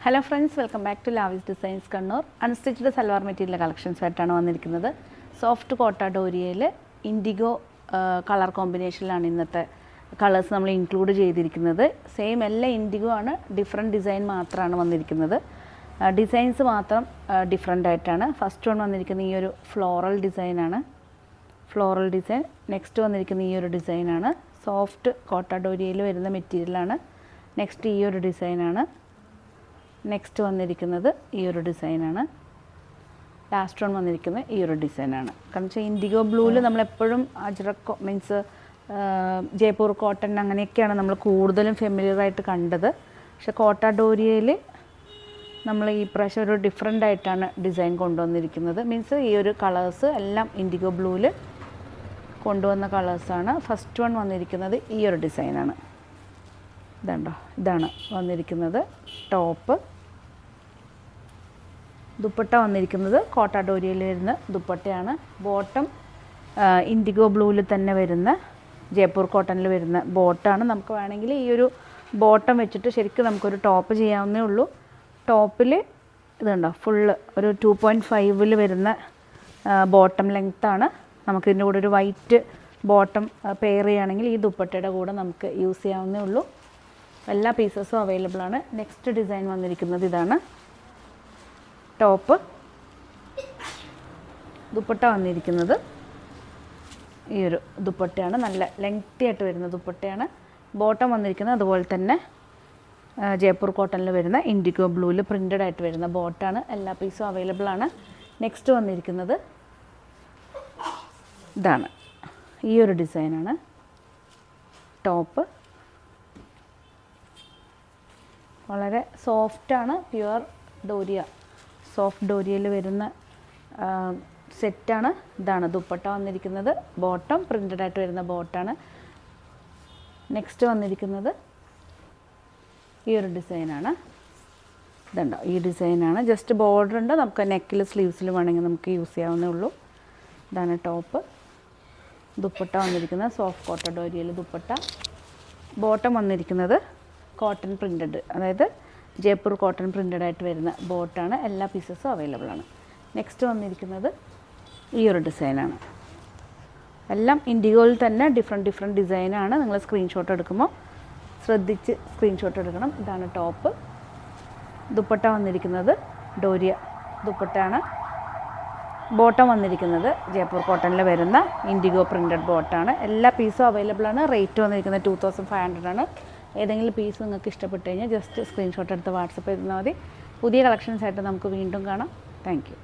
Hello friends, welcome back to Lavis designs Kannur. Unstitched salwar material collections ആയിട്ടാണ് വന്നിരിക്കുന്നത്. Soft കോട്ട ഡോരിയയിൽ IndiGo colour കോമ്പിനേഷനിലാണ് ഇന്നത്തെ colours നമ്മൾ ഇൻക്ലൂഡ് ചെയ്തിരിക്കുന്നത്. സെയിം എല്ലാം ഇൻഡിഗോ ആണ്, ഡിഫറെൻറ്റ് ഡിസൈൻ മാത്രമാണ് വന്നിരിക്കുന്നത്. ഡിസൈൻസ് മാത്രം ഡിഫറെൻ്റ് ആയിട്ടാണ്. ഫസ്റ്റ് വൺ വന്നിരിക്കുന്ന ഈ ഒരു ഫ്ലോറൽ ഡിസൈനാണ്. Floral design. നെക്സ്റ്റ് വന്നിരിക്കുന്ന ഈ ഒരു ഡിസൈനാണ്. സോഫ്റ്റ് കോട്ട ഡോരിയയിൽ വരുന്ന മെറ്റീരിയലാണ്. നെക്സ്റ്റ് ഈ ഒരു ഡിസൈനാണ്. നെക്സ്റ്റ് വന്നിരിക്കുന്നത് ഈ ഒരു ഡിസൈനാണ്. ലാസ്റ്റ് വൺ വന്നിരിക്കുന്നത് ഈ ഒരു ഡിസൈനാണ്. കാരണം വെച്ചാൽ ഇൻഡിഗോ ബ്ലൂവിൽ നമ്മളെപ്പോഴും അജ്രക് മീൻസ് ജയ്പൂർ കോട്ടൺ അങ്ങനെയൊക്കെയാണ് നമ്മൾ കൂടുതലും ഫെമിലിയറായിട്ട് കണ്ടത്. പക്ഷെ കോട്ട ഡോരിയയിൽ നമ്മൾ ഈ പ്രാവശ്യം ഒരു ഡിഫറെൻ്റ് ആയിട്ടാണ് ഡിസൈൻ കൊണ്ടുവന്നിരിക്കുന്നത്. മീൻസ് ഈ ഒരു കളേഴ്സ് എല്ലാം ഇൻഡിഗോ ബ്ലൂവിൽ കൊണ്ടുവന്ന കളേഴ്സാണ്. ഫസ്റ്റ് വൺ വന്നിരിക്കുന്നത് ഈ ഒരു ഡിസൈനാണ്. ഇതാണ് വന്നിരിക്കുന്നത് ടോപ്പ്. ദുപ്പട്ട വന്നിരിക്കുന്നത് കോട്ട ഡോരിയയിൽ വരുന്ന ദുപ്പട്ടയാണ്. ബോട്ടം ഇൻഡിഗോ ബ്ലൂവിൽ തന്നെ വരുന്ന ജയ്പൂർ കോട്ടണിൽ വരുന്ന ബോട്ടാണ്. നമുക്ക് വേണമെങ്കിൽ ഈ ഒരു ബോട്ടം വെച്ചിട്ട് ശരിക്കും നമുക്കൊരു ടോപ്പ് ചെയ്യാവുന്നേ ഉള്ളൂ. ടോപ്പിൽ ഇതുണ്ടോ ഫുള്ള് ഒരു 2.5 വരുന്ന ബോട്ടം ലെങ്ത്താണ്. നമുക്കിതിൻ്റെ കൂടെ ഒരു വൈറ്റ് ബോട്ടം പെയർ ചെയ്യുകയാണെങ്കിൽ ഈ ദുപ്പട്ടയുടെ കൂടെ നമുക്ക് യൂസ് ചെയ്യാവുന്നേ ഉള്ളൂ. എല്ലാ പീസസും അവൈലബിൾ ആണ്. നെക്സ്റ്റ് ഡിസൈൻ വന്നിരിക്കുന്നത് ഇതാണ് ടോപ്പ്. ദുപ്പട്ട വന്നിരിക്കുന്നത് ഈ ഒരു ദുപ്പട്ടയാണ്. നല്ല ലെങ്തി ആയിട്ട് വരുന്ന ദുപ്പട്ടയാണ്. ബോട്ടം വന്നിരിക്കുന്നത് അതുപോലെ തന്നെ ജയ്പൂർ കോട്ടണിൽ വരുന്ന ഇൻഡിഗോ ബ്ലൂവിൽ പ്രിൻ്റഡ് ആയിട്ട് വരുന്ന ബോട്ടാണ്. എല്ലാ പീസും അവൈലബിൾ ആണ്. നെക്സ്റ്റ് വന്നിരിക്കുന്നത് ഇതാണ്. ഈ ഒരു ഡിസൈനാണ് ടോപ്പ്. വളരെ സോഫ്റ്റാണ്. പ്യുവർ ഡോരിയ, സോഫ്റ്റ് ഡോരിയയിൽ വരുന്ന സെറ്റാണ്. ഇതാണ് ദുപ്പട്ട വന്നിരിക്കുന്നത്. ബോട്ടം പ്രിൻ്റഡ് ആയിട്ട് വരുന്ന ബോട്ടാണ്. നെക്സ്റ്റ് വന്നിരിക്കുന്നത് ഈ ഒരു ഡിസൈനാണ്. ഇതുണ്ടോ ഈ ഡിസൈനാണ്. ജസ്റ്റ് ബോർഡർ ഉണ്ട്. നമുക്ക് നെക്കിൽ സ്ലീവ്സിൽ വേണമെങ്കിൽ നമുക്ക് യൂസ് ചെയ്യാവുന്നേ ഉള്ളൂ. ഇതാണ് ടോപ്പ്. ദുപ്പട്ട വന്നിരിക്കുന്നത് സോഫ്റ്റ് കോട്ടൺ ഡോരിയയിൽ ദുപ്പട്ട. ബോട്ടം വന്നിരിക്കുന്നത് കോട്ടൺ പ്രിൻ്റഡ്, അതായത് ജയ്പൂർ കോട്ടൺ പ്രിൻ്റഡ് ആയിട്ട് വരുന്ന ബോട്ടാണ്. എല്ലാ പീസസും അവൈലബിൾ ആണ്. നെക്സ്റ്റ് വന്നിരിക്കുന്നത് ഈ ഒരു ഡിസൈനാണ്. എല്ലാം ഇൻഡിഗോയിൽ തന്നെ ഡിഫറെൻറ്റ് ഡിസൈനാണ്. നിങ്ങൾ സ്ക്രീൻഷോട്ട് എടുക്കുമ്പോൾ ശ്രദ്ധിച്ച് സ്ക്രീൻഷോട്ട് എടുക്കണം. ഇതാണ് ടോപ്പ്. ദുപ്പട്ട വന്നിരിക്കുന്നത് ഡോരിയ ദുപ്പട്ടയാണ്. ബോട്ടം വന്നിരിക്കുന്നത് ജയ്പൂർ കോട്ടണിൽ വരുന്ന ഇൻഡിഗോ പ്രിൻ്റഡ് ബോട്ടാണ്. എല്ലാ പീസും അവൈലബിൾ ആണ്. റേറ്റ് വന്നിരിക്കുന്നത് 2500 ആണ്. ഏതെങ്കിലും പീസ് നിങ്ങൾക്ക് ഇഷ്ടപ്പെട്ട് കഴിഞ്ഞാൽ ജസ്റ്റ് സ്ക്രീൻഷോട്ട് എടുത്ത് വാട്സപ്പ് ചെയ്താൽ മതി. പുതിയ കളക്ഷൻസ് ആയിട്ട് നമുക്ക് വീണ്ടും കാണാം. Thank you.